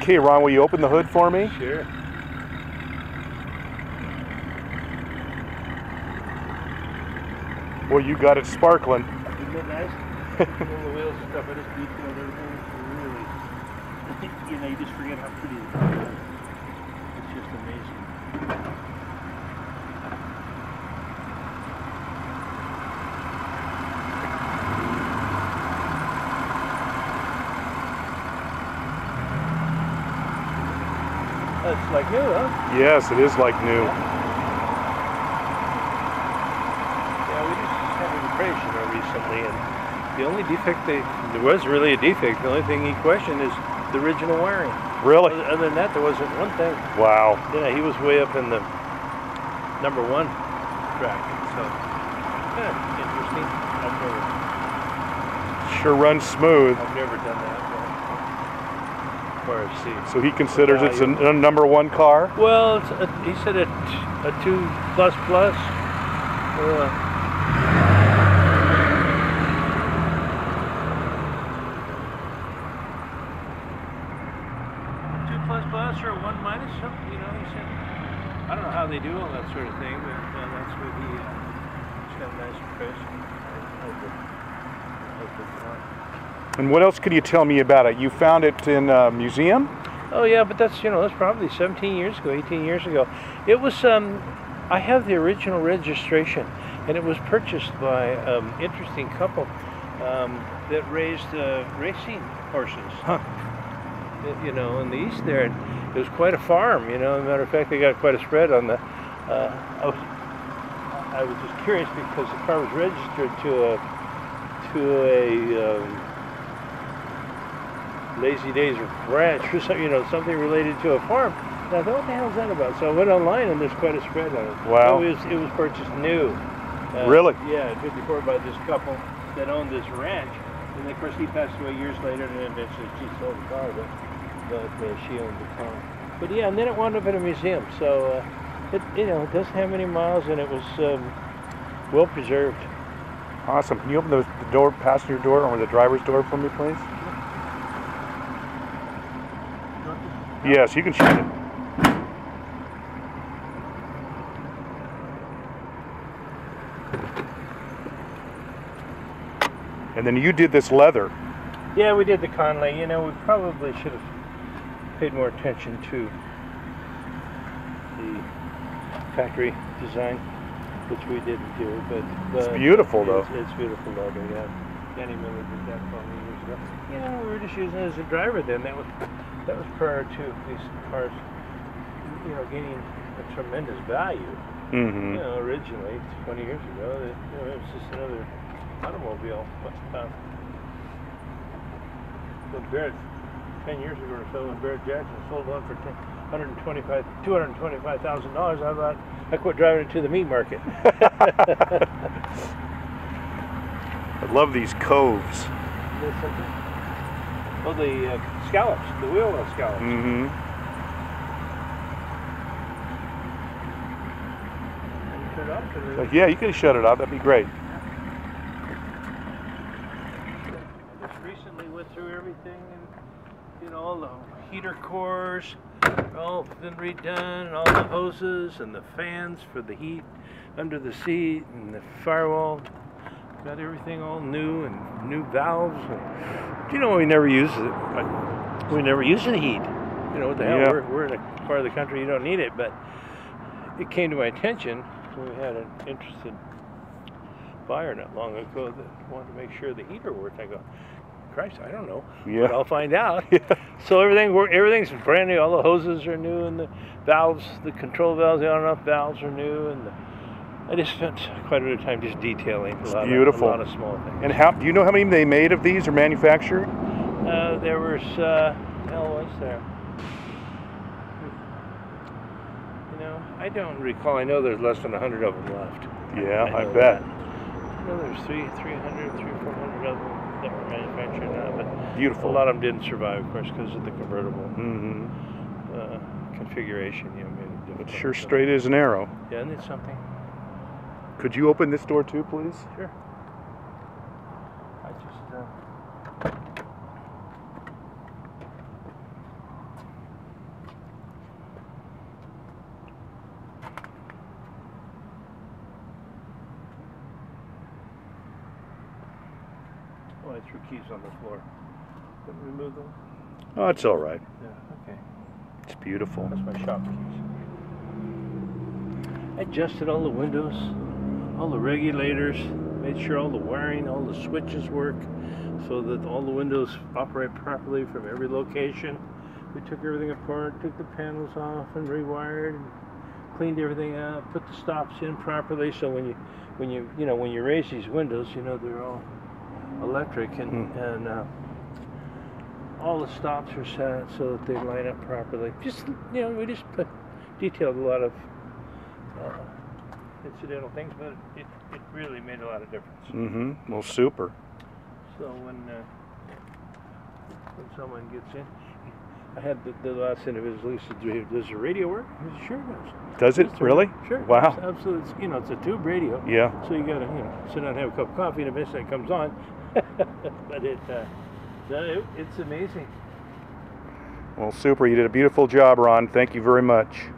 Okay, Ron, will you open the hood for me? Sure. Well, you got it sparkling. Isn't it nice? All the wheels and stuff, I just detailed everything. Really, you know, you just forget how pretty the car is. It's just amazing. That's like new, huh? Yes, it is like new. Yeah, we just had an appraisal recently, and the only defect there was really a defect. The only thing he questioned is the original wiring. Really? Other than that, there wasn't one thing. Wow. Yeah, he was way up in the #1 track, so interesting. Sure runs smooth. I've never done that. So he considers it's a #1 car? Well, it's he said a 2++. 2++ or 1-, something, you know, he said. I don't know how they do all that sort of thing, but that's what he's got a nice impression. And what else could you tell me about it? You found it in a museum? Oh yeah, but that's, you know, that's probably 17 years ago, 18 years ago. It was, I have the original registration, and it was purchased by an interesting couple that raised racing horses. Huh. You know, in the east there, and it was quite a farm, you know. As a matter of fact, they got quite a spread on the, I was just curious because the car was registered to a Lazy Days ranch or something, you know, something related to a farm. And I thought, what the hell is that about? So I went online, and there's quite a spread on it. Wow. So it was purchased new. Really? Yeah, in '54 by this couple that owned this ranch. And of course, he passed away years later, and then eventually she sold the car, but she owned the car. But yeah, and then it wound up in a museum. So it, you know, it doesn't have many miles, and it was well preserved. Awesome. Can you open the door, passenger door, or the driver's door for me, please? Yes, you can shut it. And then you did this leather. Yeah, we did the Connolly. You know, we probably should have paid more attention to the factory design, which we didn't do. But it's beautiful, though. It's beautiful leather. Yeah, Danny Miller did that for me years ago. You know, we were just using it as a driver then. That was prior to these cars, you know, gaining a tremendous value. Mm-hmm. You know, originally 20 years ago, you know, it was just another automobile. When Barrett, 10 years ago or so, when Barrett Jackson sold one for $225,000, I thought I quit driving it to the meat market. I love these coves. Oh, the scallops, the wheel well scallops. Mm-hmm. Turn it off, Yeah, you can shut it off. That'd be great. I just recently went through everything, and you know, all the heater cores, all been redone, and all the hoses and the fans for the heat under the seat and the firewall. Got everything all new and new valves. And, you know, we never use it. We never use the heat. You know what the hell? Yeah. We're in a part of the country you don't need it, but it came to my attention when we had an interested buyer not long ago that wanted to make sure the heater worked. I go, Christ, I don't know. Yeah. But I'll find out. Yeah. So everything's brand new. All the hoses are new, and the valves, the control valves, the on and off valves are new, and I just spent quite a bit of time just detailing a lot of small things. And how do you know how many they made of these or manufactured? There was hell was there? You know, I don't recall. I know there's less than 100 of them left. Yeah, I bet. I know there's 300, 400 of them that were manufactured now, but beautiful. A lot of them didn't survive, of course, because of the convertible configuration. You know, made it difficult. It's sure straight as an arrow. Yeah, isn't it something? Could you open this door too, please? Sure. I just your keys on the floor. Can we remove them? Oh, it's all right. Yeah, okay. It's beautiful. That's my shop keys. I adjusted all the windows, all the regulators, made sure all the wiring, all the switches work, so that all the windows operate properly from every location. We took everything apart, took the panels off, and rewired, and cleaned everything up, put the stops in properly. So when you raise these windows, they're all electric, and all the stops are set so that they line up properly. We just detailed a lot of incidental things, but it really made a lot of difference. Mm-hmm. Well, super. So when someone gets in, I had the last individual said, "Does the radio work?" I said, "Sure does." Does it really? Sure. Wow. Absolutely. It's a tube radio. Yeah. So you gotta sit down and have a cup of coffee, and eventually it comes on. But it's amazing. Well, super. You did a beautiful job, Ron. Thank you very much.